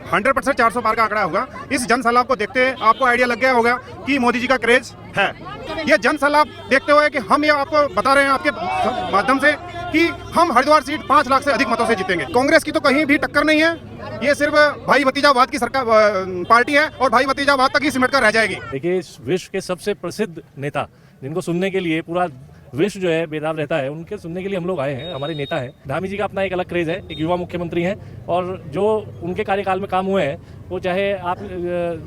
100% 400 पार का आंकड़ा होगा। इस जन सैलाब को देखते आपको आइडिया लग गया होगा कि मोदी जी का क्रेज है। ये जन सैलाब देखते हुए कि हम ये आपको बता रहे हैं आपके माध्यम से कि हम हरिद्वार सीट 5 लाख से अधिक मतों से जीतेंगे। कांग्रेस की तो कहीं भी टक्कर नहीं है, ये सिर्फ भाई भतीजावाद की सरकार पार्टी है और भाई भतीजावाद तक ही सिमट कर रह जाएगी। देखिए, इस विश्व के सबसे प्रसिद्ध नेता जिनको सुनने के लिए पूरा विश्व जो है बेदाब रहता है, उनके सुनने के लिए हम लोग आए हैं। हमारे नेता हैं, धामी जी का अपना एक अलग क्रेज है, एक युवा मुख्यमंत्री हैं और जो उनके कार्यकाल में काम हुए हैं वो चाहे आप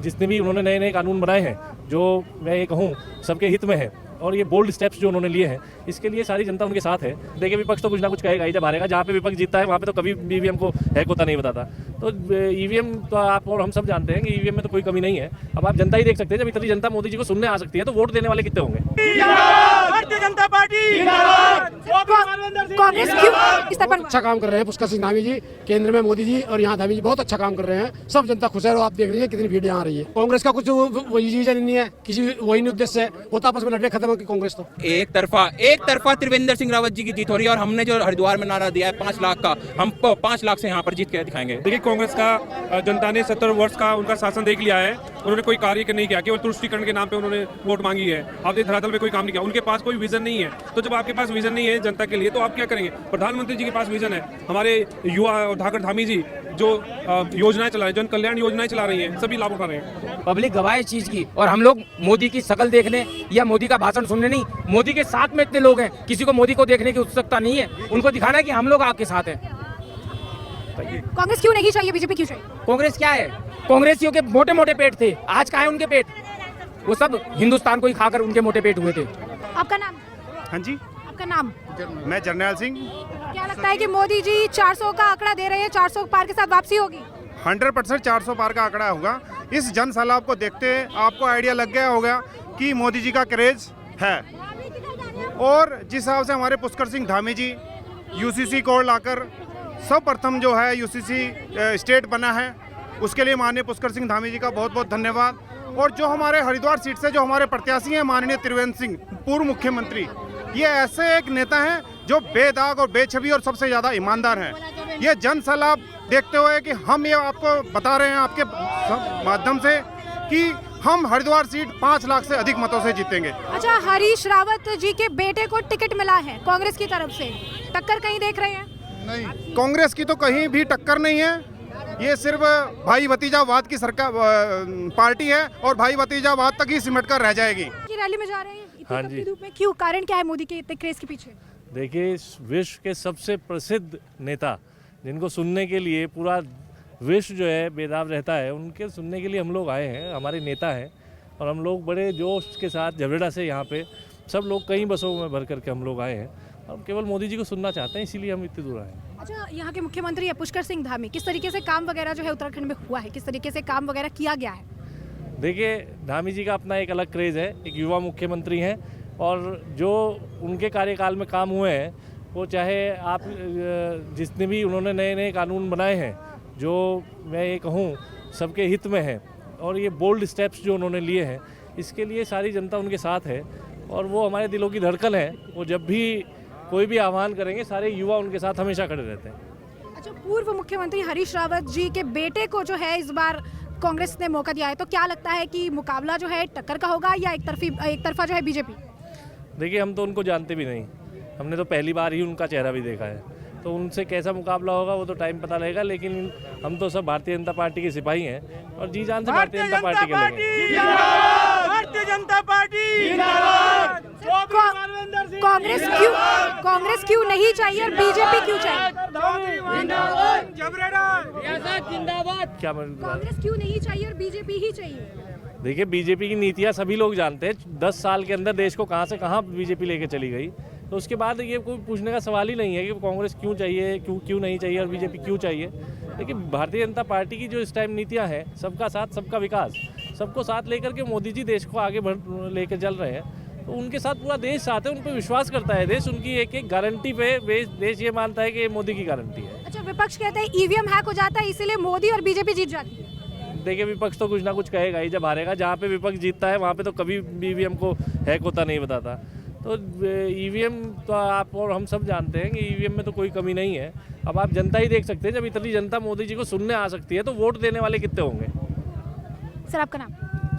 जितने भी उन्होंने नए नए कानून बनाए हैं, जो मैं ये कहूँ सबके हित में है, और ये बोल्ड स्टेप्स जो उन्होंने लिए हैं, इसके लिए सारी जनता उनके साथ है। देखिए, विपक्ष तो कुछ ना कुछ कहेगा ही जब हारेगा। जहाँ पे विपक्ष जीतता है वहाँ पे तो कभी ईवीएम को हैक होता नहीं बताता। तो ईवीएम तो आप और हम सब जानते हैं कि ईवीएम में तो कोई कमी नहीं है। अब आप जनता ही देख सकते हैं, जब इतनी जनता मोदी जी को सुनने आ सकती है तो वोट देने वाले कितने होंगे। भारतीय जनता पार्टी कांग्रेस क्यों इस तरह पर अच्छा काम कर रहे हैं पुष्कर सिंह धामी जी, केंद्र में मोदी जी और यहाँ धामी जी बहुत अच्छा काम कर रहे हैं। सब जनता खुश है और आप देख रही है कितनी भीड़ यहाँ आ रही है। कांग्रेस का कुछ रीजन नहीं है, किसी वही नहीं उद्देश्य है, वो तो आपस में लड़े खत्म होगी कांग्रेस तो। एक तरफा त्रिवेंद्र सिंह रावत जी की जीत हो रही है और हमने जो हरिद्वार में नारा दिया है 5 लाख का, हम 5 लाख से यहाँ पर जीत के दिखाएंगे। देखिए, कांग्रेस का जनता ने 70 वर्ष का उनका शासन देख लिया है, उन्होंने कोई कार्य नहीं किया, केवल तुष्टीकरण के नाम पे उन्होंने वोट मांगी है। आपने धरातल में कोई काम नहीं किया, उनके पास कोई विजन नहीं है। तो जब आपके पास विजन नहीं है जनता के लिए तो आप क्या करेंगे। प्रधानमंत्री जी के पास विजन है, हमारे युवा धाकर धामी जी जो योजनाएं चला रहे हैं, जन कल्याण योजनाएं चला रही हैं, सभी लाभ उठा रहे हैं। पब्लिक गवाह इस चीज की, और हम लोग मोदी की शक्ल देखने या मोदी का भाषण सुनने नहीं, मोदी के साथ में इतने लोग हैं, किसी को मोदी को देखने की उत्सुकता नहीं है, उनको दिखाना है कि हम लोग आपके साथ हैं। कांग्रेस क्यों नहीं चाहिए, बीजेपी क्यों चाहिए? कांग्रेस क्या है, कांग्रेसियों के मोटे मोटे पेट थे, आज कहाँ है उनके पेट? वो सब हिंदुस्तान को ही खाकर उनके मोटे पेट हुए थे। आपका नाम? हाँ जी, आपका नाम? मैं जर्नैल सिंह। क्या लगता है कि मोदी जी 400 का आंकड़ा दे रहे हैं, 400 पार के साथ वापसी होगी? 100% 400 पार का आंकड़ा होगा। इस जन सैलाब को देखते आपको आइडिया लग गया होगा कि मोदी जी का क्रेज है। और जिस हिसाब से हमारे पुष्कर सिंह धामी जी यूसीसी कोड लाकर सर्वप्रथम जो है यूसीसी स्टेट बना है, उसके लिए माननीय पुष्कर सिंह धामी जी का बहुत बहुत धन्यवाद। और जो हमारे हरिद्वार सीट से जो हमारे प्रत्याशी हैं माननीय त्रिवेंद्र सिंह, पूर्व मुख्यमंत्री, ये ऐसे एक नेता हैं जो बेदाग और बेछबी और सबसे ज़्यादा ईमानदार हैं। ये जन सैलाब देखते हुए कि हम ये आपको बता रहे हैं आपके माध्यम से कि हम हरिद्वार सीट 5 लाख से अधिक मतों से जीतेंगे। अच्छा, हरीश रावत जी के बेटे को टिकट मिला है कांग्रेस की तरफ से, टक्कर कहीं देख रहे हैं? नहीं, कांग्रेस की तो कहीं भी टक्कर नहीं है, ये सिर्फ भाई भतीजावाद की सरकार पार्टी है और भाई भतीजावाद तक ही सिमट कर रह जाएगी। की रैली में जा रहे हैं इतनी हाँ जी। तकलीफ में, क्यों, कारण क्या है मोदी के इतने क्रेज के पीछे? देखिए, इस विश्व के सबसे प्रसिद्ध नेता जिनको सुनने के लिए पूरा विश्व जो है बेदाब रहता है, उनके सुनने के लिए हम लोग आए हैं। हमारे नेता हैं और हम लोग बड़े जोश के साथ झगड़ा से यहाँ पे सब लोग कई बसों में भर करके हम लोग आए हैं और केवल मोदी जी को सुनना चाहते हैं, इसीलिए हम इतनी दूर आए हैं। अच्छा, यहाँ के मुख्यमंत्री है पुष्कर सिंह धामी, किस तरीके से काम वगैरह जो है उत्तराखंड में हुआ है, किस तरीके से काम वगैरह किया गया है? देखिए, धामी जी का अपना एक अलग क्रेज है, एक युवा मुख्यमंत्री हैं और जो उनके कार्यकाल में काम हुए हैं वो चाहे आप जितने भी उन्होंने नए नए कानून बनाए हैं, जो मैं ये कहूँ सबके हित में है, और ये बोल्ड स्टेप्स जो उन्होंने लिए हैं, इसके लिए सारी जनता उनके साथ है और वो हमारे दिलों की धड़कन है। वो जब भी कोई भी आह्वान करेंगे, सारे युवा उनके साथ हमेशा खड़े रहते हैं। अच्छा, पूर्व मुख्यमंत्री हरीश रावत जी के बेटे को जो है इस बार कांग्रेस ने मौका दिया है, तो क्या लगता है कि मुकाबला जो है टक्कर का होगा या एक तरफा जो है बीजेपी? देखिए, हम तो उनको जानते भी नहीं, हमने तो पहली बार ही उनका चेहरा भी देखा है, तो उनसे कैसा मुकाबला होगा वो तो टाइम पता लगेगा। लेकिन हम तो सब भारतीय जनता पार्टी के सिपाही हैं और जी जान से भारतीय जनता पार्टी के लोग हैं। भारतीय जनता पार्टी कांग्रेस क्यों नहीं चाहिए और बीजेपी क्यों चाहिए? क्या कांग्रेस क्यों नहीं चाहिए और बीजेपी ही चाहिए? देखिए, बीजेपी की नीतियाँ सभी लोग जानते हैं। 10 साल के अंदर देश को कहाँ से कहाँ बीजेपी लेके चली गई, तो उसके बाद ये कोई पूछने का सवाल ही नहीं है कि कांग्रेस क्यों चाहिए, क्यों नहीं चाहिए और बीजेपी क्यों चाहिए। लेकिन भारतीय जनता पार्टी की जो इस टाइम नीतियाँ हैं, सबका साथ सबका विकास, सबको साथ लेकर के मोदी जी देश को आगे लेकर चल रहे हैं, तो उनके साथ पूरा देश साथ है, उन पर विश्वास करता है देश, उनकी एक एक गारंटी पे देश ये मानता है कि ये मोदी की गारंटी है। अच्छा, विपक्ष कहते हैं ईवीएम हैक हो जाता है इसीलिए मोदी और बीजेपी जीत जाती है। देखिए, विपक्ष तो कुछ ना कुछ कहेगा ही जब हारेगा। जहाँ पे विपक्ष जीतता है वहाँ पे तो कभी ईवीएम को हैक होता नहीं बताता। तो ईवीएम तो आप और हम सब जानते हैं कि ईवीएम में तो कोई कमी नहीं है। अब आप जनता ही देख सकते हैं, जब इतनी जनता मोदी जी को सुनने आ सकती है तो वोट देने वाले कितने होंगे। सर आपका नाम?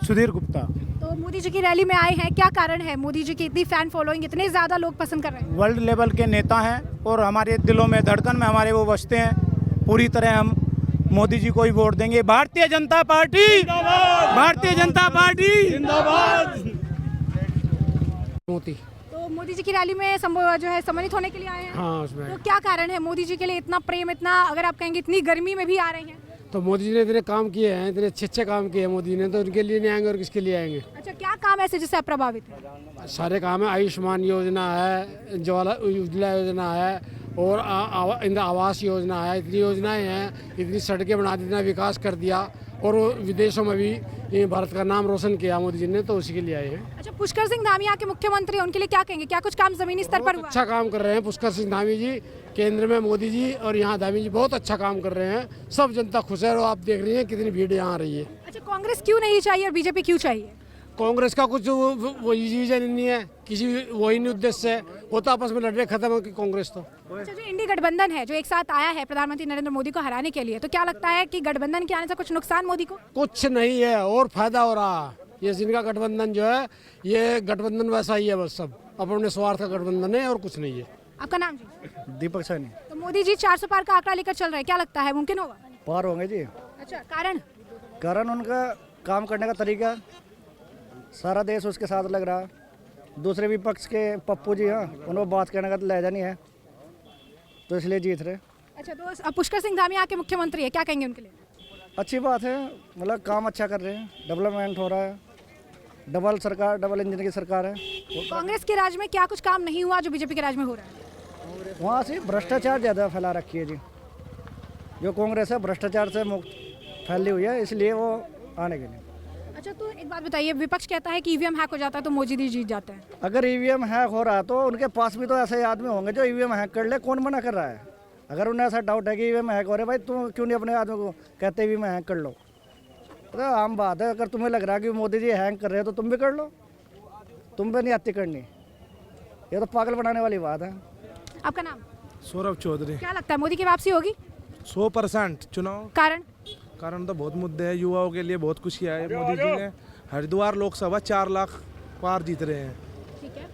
सुधीर गुप्ता। तो मोदी जी की रैली में आए हैं, क्या कारण है मोदी जी की इतनी फैन फॉलोइंग, इतने ज़्यादा लोग पसंद कर रहे हैं? वर्ल्ड लेवल के नेता हैं और हमारे दिलों में, धड़कन में हमारे वो बसते हैं। पूरी तरह हम मोदी जी को ही वोट देंगे। भारतीय जनता पार्टी जिंदाबाद, भारतीय जनता पार्टी जिंदाबाद। मोती। तो मोदी जी की रैली में जो है सम्मानित होने के लिए आए हैं। हाँ उसमें तो क्या कारण है मोदी जी के लिए इतना प्रेम, इतना अगर आप कहेंगे इतनी गर्मी में भी आ रहे हैं? तो मोदी जी ने इतने काम किए हैं, इतने अच्छे काम किए हैं मोदी ने, तो उनके लिए नहीं आएंगे और किसके लिए आएंगे। अच्छा, क्या काम ऐसे जिससे आप प्रभावित हैं? सारे काम है, आयुष्मान योजना है, ज्वाला उज्ज्वला योजना है और इंदिरा आवास योजना है। इतनी योजनाएं हैं, इतनी सड़कें बना दी, इतना विकास कर दिया और वो विदेशों में भी ये भारत का नाम रोशन किया मोदी जी ने, तो उसी के लिए आए हैं। अच्छा, पुष्कर सिंह धामी यहाँ के मुख्यमंत्री हैं, उनके लिए क्या कहेंगे? क्या कुछ काम जमीनी स्तर पर हुआ? अच्छा काम कर रहे हैं पुष्कर सिंह धामी जी, केंद्र में मोदी जी और यहाँ धामी जी बहुत अच्छा काम कर रहे हैं। सब जनता खुश है और आप देख रही हैं कितनी भीड़ यहाँ आ रही है। अच्छा, कांग्रेस क्यों नहीं चाहिए और बीजेपी क्यों चाहिए? कांग्रेस का कुछ वही चीज नहीं है, किसी वही नहीं उद्देश्य है, वो तो आपस में लड़ने खत्म हो कि कांग्रेस तो। अच्छा, जो इंडी गठबंधन है जो एक साथ आया है प्रधानमंत्री नरेंद्र मोदी को हराने के लिए, तो क्या लगता है कि गठबंधन के आने से कुछ नुकसान मोदी को? कुछ नहीं है और फायदा हो रहा। ये जिनका गठबंधन जो है, ये गठबंधन वैसा ही है, बस सब अपने स्वार्थ का गठबंधन है और कुछ नहीं है। आपका नाम जी? दीपक सैनी। तो मोदी जी 400 पार का आंकड़ा लेकर चल रहे हैं, क्या लगता है मुमकिन होगा? पार होंगे जी। अच्छा, कारण? कारण उनका काम करने का तरीका, सारा देश उसके साथ लग रहा। दूसरे विपक्ष के पप्पू जी, हाँ, उन्होंने बात करने का लहजा नहीं है, तो इसलिए जीत रहे। अच्छा, तो अब पुष्कर सिंह धामी यहाँ के मुख्यमंत्री है, क्या कहेंगे उनके लिए? अच्छी बात है, मतलब काम अच्छा कर रहे हैं, डेवलपमेंट हो रहा है, डबल सरकार, डबल इंजन की सरकार है। कांग्रेस के राज में क्या कुछ काम नहीं हुआ जो बीजेपी के राज में हो रहा है? वहाँ से भ्रष्टाचार ज़्यादा फैला रखी है जी। जो कांग्रेस है भ्रष्टाचार से मुक्त फैली हुई है, इसलिए वो आने के लिए। अच्छा, तो एक बात बताइए, विपक्ष कहता है कि ईवीएम हैक हो जाता है तो मोदी जी जीत जाते हैं। अगर ईवीएम हैक हो रहा है तो उनके पास भी तो ऐसे आदमी होंगे जो ईवीएम हैक कर ले। कौन मना कर रहा है? अगर उन्हें ऐसा डाउट है कि ईवीएम हैक हो रहे, भाई तुम क्यों नहीं अपने आदमी को कहते ईवीएम हैक कर लो? तो आम बात है, अगर तुम्हें लग रहा है कि मोदी जी हैक कर रहे हो तो तुम भी कर लो, तुम भी नहीं आती करनी। ये तो पागल बनाने वाली बात है। आपका नाम? सौरभ चौधरी। क्या लगता है मोदी की वापसी होगी? 100% चुनाव। कारण तो बहुत मुद्दे हैं, युवाओं के लिए बहुत कुछ किया है मोदी जी ने। हरिद्वार लोकसभा 4 लाख पार जीत रहे हैं। ठीक है,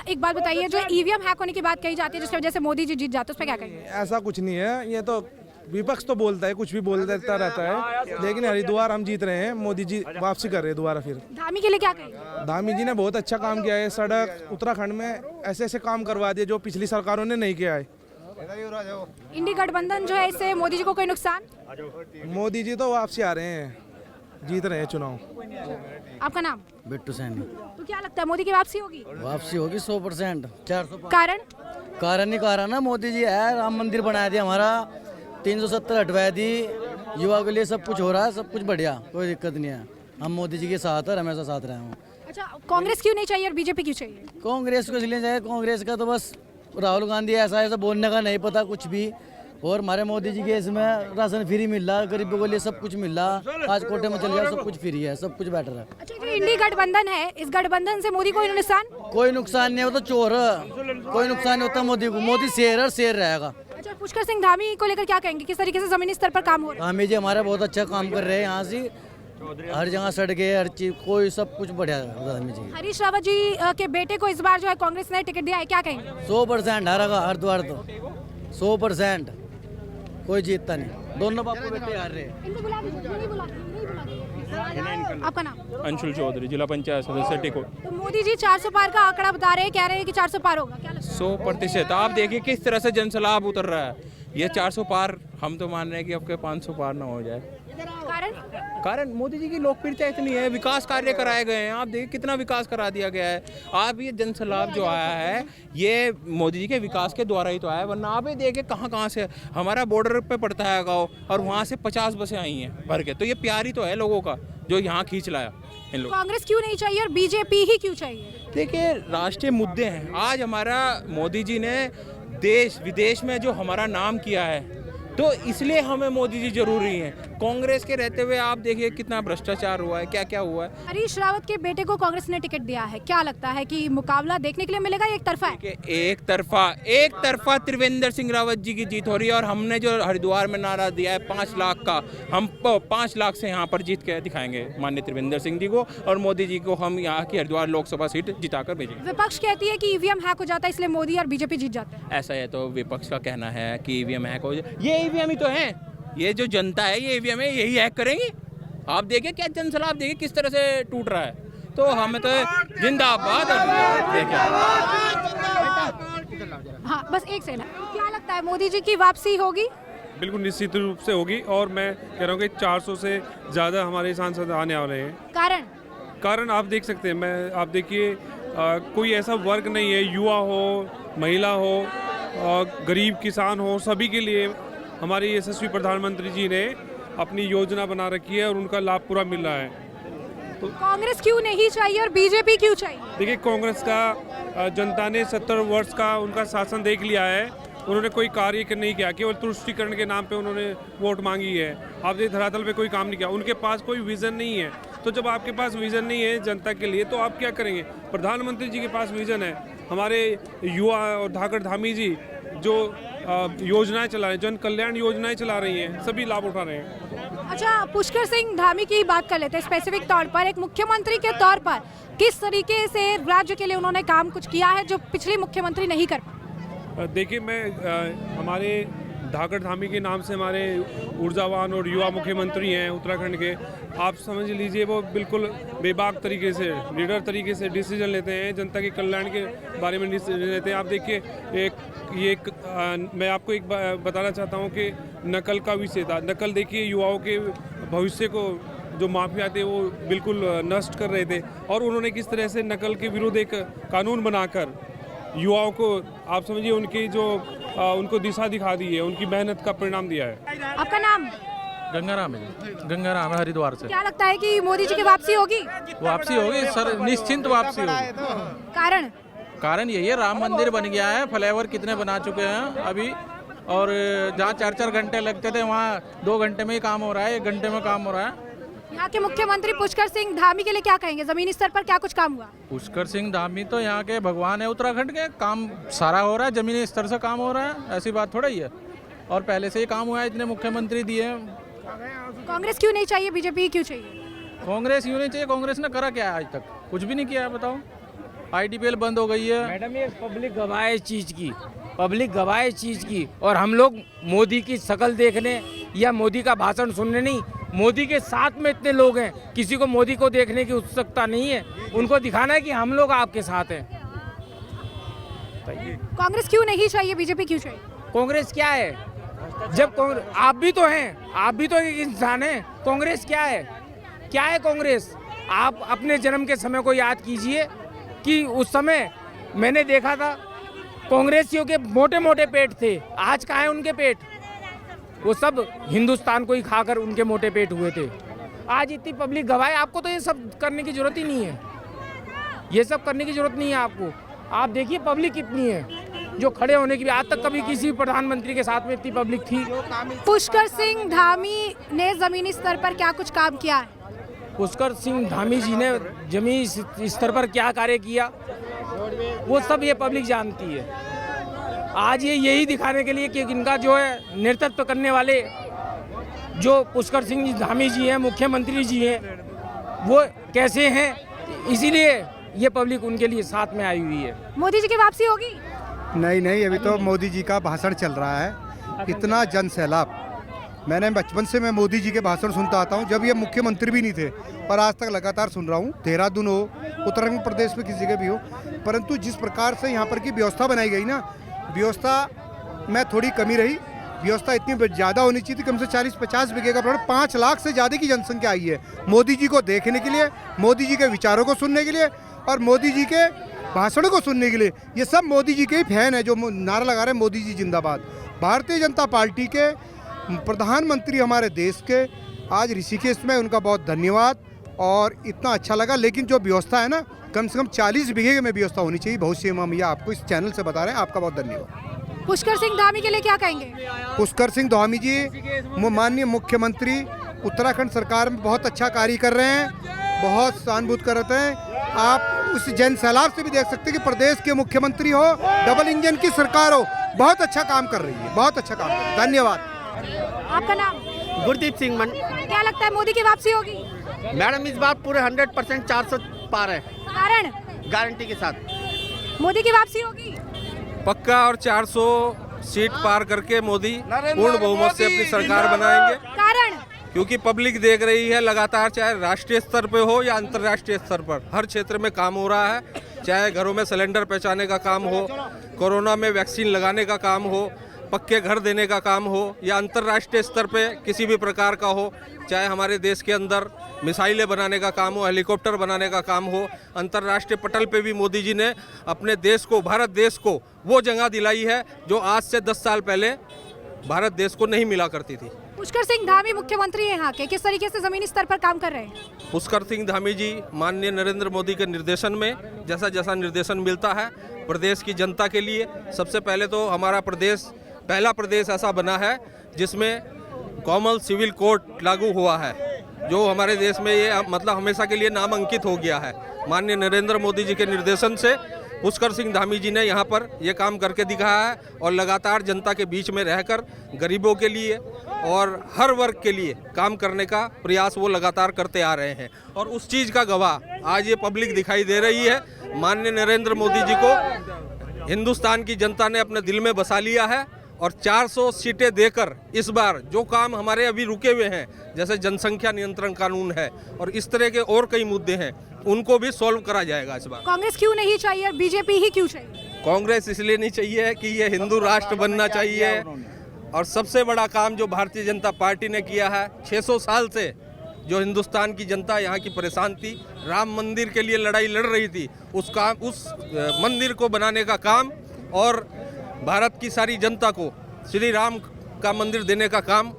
एक बात बताइए, जो ईवीएम हैक होने की बात कही जाती है जिसकी वजह से मोदी जी जीत जाते हैं, उस पर क्या कहेंगे? ऐसा कुछ नहीं है, ये तो विपक्ष तो बोलता है, कुछ भी बोल देता रहता है, लेकिन हरिद्वार हम जीत रहे हैं, मोदी जी वापसी कर रहे हैं दोबारा फिर। धामी के लिए क्या कहेंगे? धामी जी ने बहुत अच्छा काम किया है, सड़क उत्तराखंड में ऐसे ऐसे काम करवा दिए जो पिछली सरकारों ने नहीं किया है। इंडी गठबंधन जो है, इससे मोदी जी को कोई नुकसान? मोदी जी तो वापसी आ रहे हैं, जीत रहे हैं चुनाव। आपका नाम? बिट्टू सैनी। तो क्या लगता है मोदी की वापसी होगी? वापसी होगी 100%, 400। कारण? कारण ही कारण ना, मोदी जी है, राम मंदिर बनाया दिया हमारा, 370 हटवा दी, युवा के लिए सब कुछ हो रहा है, सब कुछ बढ़िया, कोई दिक्कत नहीं है। हम मोदी जी के साथ है, हमेशा साथ रहे हैं। अच्छा, कांग्रेस क्यों नहीं चाहिए और बीजेपी क्यों चाहिए? कांग्रेस को इसलिए चाहिए, कांग्रेस का तो बस राहुल गांधी ऐसा ऐसा बोलने का नहीं पता कुछ भी, और हमारे मोदी जी के इसमें राशन फ्री मिल रहा, गरीबों के लिए सब कुछ मिल रहा, आज कोटे में चल गया, सब कुछ फ्री है, सब कुछ बेटर है। अच्छा, जो इंडी गठबंधन है, इस गठबंधन से मोदी को कोई नुकसान? कोई नुकसान नहीं होता, चोर है, कोई नुकसान नहीं होता मोदी को, मोदी शेर है, शेर रहेगा। अच्छा, पुष्कर सिंह धामी को लेकर क्या कहेंगे, किस तरीके से जमीनी स्तर पर काम हो रहा है? धामी जी हमारा बहुत अच्छा काम कर रहे हैं, यहाँ से हर जगह सड़कें, हर चीज, कोई सब कुछ बढ़िया है धामी जी। हरीश रावत जी के बेटे को इस बार जो है कांग्रेस ने टिकट दिया है, क्या कहेंगे? 100% हारेगा हरिद्वार तो, 100%, कोई जीतता नहीं, दोनों बापू बेटे हार रहे हैं। इनको बुला दीजिए, नहीं बुला दीजिए। आपका नाम? अंशुल चौधरी, जिला पंचायत सदस्य टिको। तो मोदी जी 400 पार का आंकड़ा बता रहे हैं, कह रहे हैं कि 400 पार होगा, क्या लगता है? 100%। आप देखिए किस तरह से जनसैलाब उतर रहा है। ये 400 पार, हम तो मान रहे हैं कि आपके 500 पार ना हो जाए। कारण? कारण मोदी जी की लोकप्रियता इतनी है, विकास कार्य कराए गए हैं, आप देखिए कितना विकास करा दिया गया है। आप ये जनसैलाब जो आया है, ये मोदी जी के विकास के द्वारा ही तो आया है, वरना आप ये देखिए कहाँ कहाँ से, हमारा बॉर्डर पे पड़ता है गाँव, और वहाँ से 50 बसें आई हैं भर के, तो ये प्यार ही तो है लोगों का जो यहाँ खींच लाया इन लोग। कांग्रेस क्यों नहीं चाहिए और बीजेपी ही क्यों चाहिए? देखिए, राष्ट्रीय मुद्दे हैं। आज हमारा मोदी जी ने देश विदेश में जो हमारा नाम किया है, तो इसलिए हमें मोदी जी जरूरी हैं। कांग्रेस के रहते हुए आप देखिए कितना भ्रष्टाचार हुआ है, क्या क्या हुआ है। हरीश रावत के बेटे को कांग्रेस ने टिकट दिया है, क्या लगता है कि मुकाबला देखने के लिए मिलेगा या एक तरफा है? कि एक तरफा त्रिवेंद्र सिंह रावत जी की जीत हो रही है। और हमने जो हरिद्वार में नारा दिया है 5 लाख का, हम 5 लाख से यहाँ पर जीत के दिखाएंगे माननीय त्रिवेंद्र सिंह जी को, और मोदी जी को हम यहाँ की हरिद्वार लोकसभा सीट जिताकर भेजेंगे। विपक्ष कहती है कि ईवीएम हैक हो जाता है इसलिए मोदी और बीजेपी जीत जाते हैं। ऐसा है तो विपक्ष का कहना है कि ईवीएम हैक हो जाए, ये ईवीएम ही तो है, ये जो जनता है ये ईवीएम है, यही हैक करेंगी। आप देखिए क्या जनसलाह, आप देखिए किस तरह से टूट रहा है। तो हमें तो जिंदाबाद हाँ बस एक सेकंड, क्या लगता है मोदी जी की वापसी होगी? बिल्कुल निश्चित रूप से होगी, और मैं कह रहा हूँ कि 400 से ज़्यादा हमारे सांसद आने वाले हैं। कारण आप देख सकते हैं, आप देखिए कोई ऐसा वर्ग नहीं है, युवा हो, महिला हो, गरीब किसान हो, सभी के लिए हमारे यशस्वी प्रधानमंत्री जी ने अपनी योजना बना रखी है और उनका लाभ पूरा मिल रहा है। तो कांग्रेस क्यों नहीं चाहिए और बीजेपी क्यों चाहिए? देखिए कांग्रेस का जनता ने 70 वर्ष का उनका शासन देख लिया है, उन्होंने कोई कार्य नहीं किया, केवल तुष्टीकरण के नाम पे उन्होंने वोट मांगी है। आप देखिए धरातल पे कोई काम नहीं किया, उनके पास कोई विजन नहीं है। तो जब आपके पास विजन नहीं है जनता के लिए तो आप क्या करेंगे? प्रधानमंत्री जी के पास विजन है, हमारे युवा और धाकड़ धामी जी जो योजनाएं चला रहे हैं, जन कल्याण योजनाएं चला रही हैं, सभी लाभ उठा रहे हैं। अच्छा, पुष्कर सिंह धामी की बात कर लेते हैं स्पेसिफिक तौर पर, एक मुख्यमंत्री के तौर पर किस तरीके से राज्य के लिए उन्होंने काम कुछ किया है जो पिछले मुख्यमंत्री नहीं कर पाए? देखिए मैं हमारे धाकड़ धामी के नाम से हमारे ऊर्जावान और युवा मुख्यमंत्री हैं उत्तराखंड के, आप समझ लीजिए वो बिल्कुल बेबाक तरीके से, लीडर तरीके से डिसीजन लेते हैं, जनता के कल्याण के बारे में डिसीजन लेते हैं। आप देखिए मैं आपको एक बताना चाहता हूं कि नकल का विषय था। नकल देखिए युवाओं के भविष्य को जो माफिया थे वो बिल्कुल नष्ट कर रहे थे, और उन्होंने किस तरह से नकल के विरुद्ध एक कानून बनाकर युवाओं को, आप समझिए उनकी जो उनको दिशा दिखा दी है, उनकी मेहनत का परिणाम दिया है। आपका नाम? गंगाराम है, गंगाराम है हरिद्वार से। क्या लगता है कि मोदी जी की वापसी होगी? वापसी होगी सर, निश्चिंत वापसी होगी। कारण यही है, राम मंदिर बन गया है, फ्लाईओवर कितने बना चुके हैं अभी, और जहाँ 4-4 घंटे लगते थे वहाँ 2 घंटे में ही काम हो रहा है, 1 घंटे में काम हो रहा है। यहाँ के मुख्यमंत्री पुष्कर सिंह धामी के लिए क्या कहेंगे? जमीनी स्तर पर क्या कुछ काम हुआ? पुष्कर सिंह धामी तो यहाँ के भगवान है उत्तराखंड के, काम सारा हो रहा है, जमीनी स्तर से काम हो रहा है, ऐसी बात थोड़ा ही है, और पहले से ही काम हुआ है, इतने मुख्यमंत्री दिए हैं। कांग्रेस क्यों नहीं चाहिए, बीजेपी क्यों चाहिए? कांग्रेस क्यों नहीं चाहिए? कांग्रेस ने करा क्या है आज तक? कुछ भी नहीं किया है, बताओ। IDPL बंद हो गई है। मैडम ये पब्लिक गवाह है चीज़ की, पब्लिक गवाह है चीज़ की, और हम लोग मोदी की शक्ल देखने या मोदी का भाषण सुनने नहीं, मोदी के साथ में इतने लोग हैं, किसी को मोदी को देखने की उत्सुकता नहीं है, उनको दिखाना है कि हम लोग आपके साथ हैं। कांग्रेस क्यों नहीं चाहिए, बीजेपी क्यों चाहिए? कांग्रेस क्या है? जब कांग्रेस, आप भी तो हैं, आप भी तो एक इंसान हैं, कांग्रेस क्या है? क्या है कांग्रेस? आप अपने जन्म के समय को याद कीजिए कि उस समय मैंने देखा था कांग्रेसियों के मोटे मोटे पेट थे, आज कहाँ है उनके पेट? वो सब हिंदुस्तान को ही खाकर उनके मोटे पेट हुए थे। आज इतनी पब्लिक गवाह है, आपको तो ये सब करने की जरूरत ही नहीं है, ये सब करने की जरूरत नहीं है आपको। आप देखिए पब्लिक कितनी है जो खड़े होने की भी, आज तक कभी किसी प्रधानमंत्री के साथ में इतनी पब्लिक थी? पुष्कर सिंह धामी ने जमीनी स्तर पर क्या कुछ काम किया है? पुष्कर सिंह धामी जी ने जमीनी स्तर पर क्या कार्य किया वो सब ये पब्लिक जानती है। आज ये यही दिखाने के लिए कि इनका जो है नेतृत्व करने वाले जो पुष्कर सिंह धामी जी हैं, मुख्यमंत्री जी हैं, वो कैसे हैं, इसीलिए ये पब्लिक उनके लिए साथ में आई हुई है। मोदी जी की वापसी होगी? नहीं, अभी तो मोदी जी का भाषण चल रहा है, इतना जन सैलाब। मैंने बचपन से मैं मोदी जी के भाषण सुनता आता हूँ, जब ये मुख्यमंत्री भी नहीं थे, पर आज तक लगातार सुन रहा हूँ। देहरादून हो, उत्तराखंड प्रदेश में किसी जगह भी हो, परंतु जिस प्रकार से यहाँ पर की व्यवस्था बनाई गई ना, व्यवस्था में थोड़ी कमी रही। व्यवस्था इतनी ज़्यादा होनी चाहिए थी, कम से 40-50 बीघे का प्लॉट, 5 लाख से ज़्यादा की जनसंख्या आई है मोदी जी को देखने के लिए, मोदी जी के विचारों को सुनने के लिए और मोदी जी के भाषणों को सुनने के लिए। ये सब मोदी जी के ही फैन है जो नारा लगा रहे हैं मोदी जी जिंदाबाद। भारतीय जनता पार्टी के प्रधानमंत्री हमारे देश के आज ऋषिकेश में, उनका बहुत धन्यवाद और इतना अच्छा लगा। लेकिन जो व्यवस्था है ना, कम से कम 40 बीघे में व्यवस्था होनी चाहिए। बहुत सी मामिया आपको इस चैनल से बता रहे हैं, आपका बहुत धन्यवाद। पुष्कर सिंह धामी के लिए क्या कहेंगे? पुष्कर सिंह धामी जी माननीय मुख्यमंत्री उत्तराखंड सरकार में बहुत अच्छा कार्य कर रहे हैं, बहुत सहानुभूति करते हैं। आप उस जन सैलाब से भी देख सकते हैं कि प्रदेश के मुख्यमंत्री हो, डबल इंजन की सरकार हो, बहुत अच्छा काम कर रही है, बहुत अच्छा काम कर रही है। धन्यवाद। आपका नाम? गुरदीप सिंह मन। क्या लगता है मोदी की वापसी होगी? मैडम इस बार पूरे 100% 400 पार है, कारण? गारंटी के साथ मोदी की वापसी होगी पक्का, और 400 सीट पार करके मोदी पूर्ण बहुमत से अपनी सरकार बनाएंगे। कारण? क्योंकि पब्लिक देख रही है लगातार, चाहे राष्ट्रीय स्तर पे हो या अंतर्राष्ट्रीय स्तर पर, हर क्षेत्र में काम हो रहा है। चाहे घरों में सिलेंडर पहुंचाने का काम हो, कोरोना में वैक्सीन लगाने का काम हो, पक्के घर देने का काम हो, या अंतर्राष्ट्रीय स्तर पे किसी भी प्रकार का हो, चाहे हमारे देश के अंदर मिसाइलें बनाने का काम हो, हेलीकॉप्टर बनाने का काम हो, अंतर्राष्ट्रीय पटल पे भी मोदी जी ने अपने देश को, भारत देश को वो जगह दिलाई है जो आज से 10 साल पहले भारत देश को नहीं मिला करती थी। पुष्कर सिंह धामी मुख्यमंत्री हैं यहाँ के, किस तरीके से जमीनी स्तर पर काम कर रहे हैं? पुष्कर सिंह धामी जी माननीय नरेंद्र मोदी के निर्देशन में जैसा जैसा निर्देशन मिलता है प्रदेश की जनता के लिए, सबसे पहले तो हमारा प्रदेश पहला प्रदेश ऐसा बना है जिसमें कॉमन सिविल कोड लागू हुआ है, जो हमारे देश में ये मतलब हमेशा के लिए नामांकित हो गया है। माननीय नरेंद्र मोदी जी के निर्देशन से पुष्कर सिंह धामी जी ने यहाँ पर ये काम करके दिखाया है, और लगातार जनता के बीच में रहकर गरीबों के लिए और हर वर्ग के लिए काम करने का प्रयास वो लगातार करते आ रहे हैं। और उस चीज़ का गवाह आज ये पब्लिक दिखाई दे रही है। माननीय नरेंद्र मोदी जी को हिंदुस्तान की जनता ने अपने दिल में बसा लिया है, और 400 सीटें देकर इस बार जो काम हमारे अभी रुके हुए हैं, जैसे जनसंख्या नियंत्रण कानून है और इस तरह के और कई मुद्दे हैं, उनको भी सॉल्व करा जाएगा इस बार। कांग्रेस क्यों नहीं चाहिए और बीजेपी ही क्यों चाहिए? कांग्रेस इसलिए नहीं चाहिए कि ये हिंदू राष्ट्र बनना चाहिए, और सबसे बड़ा काम जो भारतीय जनता पार्टी ने किया है 600 साल से, जो हिंदुस्तान की जनता यहाँ की परेशान थी, राम मंदिर के लिए लड़ाई लड़ रही थी, उस मंदिर को बनाने का काम और भारत की सारी जनता को श्री राम का मंदिर देने का काम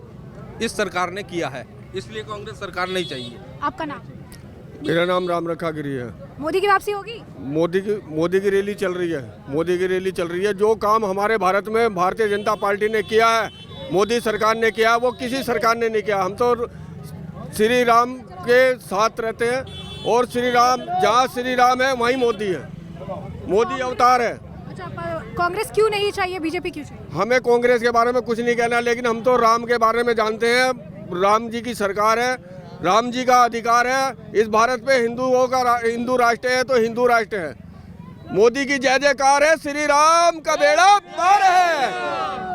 इस सरकार ने किया है, इसलिए कांग्रेस सरकार नहीं चाहिए। आपका नाम? मेरा नाम राम रखा गिरी है। मोदी की वापसी होगी? मोदी की रैली चल रही है, मोदी की रैली चल रही है। जो काम हमारे भारत में भारतीय जनता पार्टी ने किया है, मोदी सरकार ने किया, वो किसी सरकार ने नहीं किया। हम तो श्री राम के साथ रहते हैं, और श्री राम, जहाँ श्री राम है वहीं मोदी है, मोदी अवतार है। अच्छा, कांग्रेस क्यों नहीं चाहिए, बीजेपी क्यों चाहिए? हमें कांग्रेस के बारे में कुछ नहीं कहना, लेकिन हम तो राम के बारे में जानते हैं। राम जी की सरकार है, राम जी का अधिकार है। इस भारत पे हिंदुओं का हिंदू राष्ट्र है तो हिंदू राष्ट्र है। मोदी की जय जयकार है, श्री राम का बेड़ा पार है।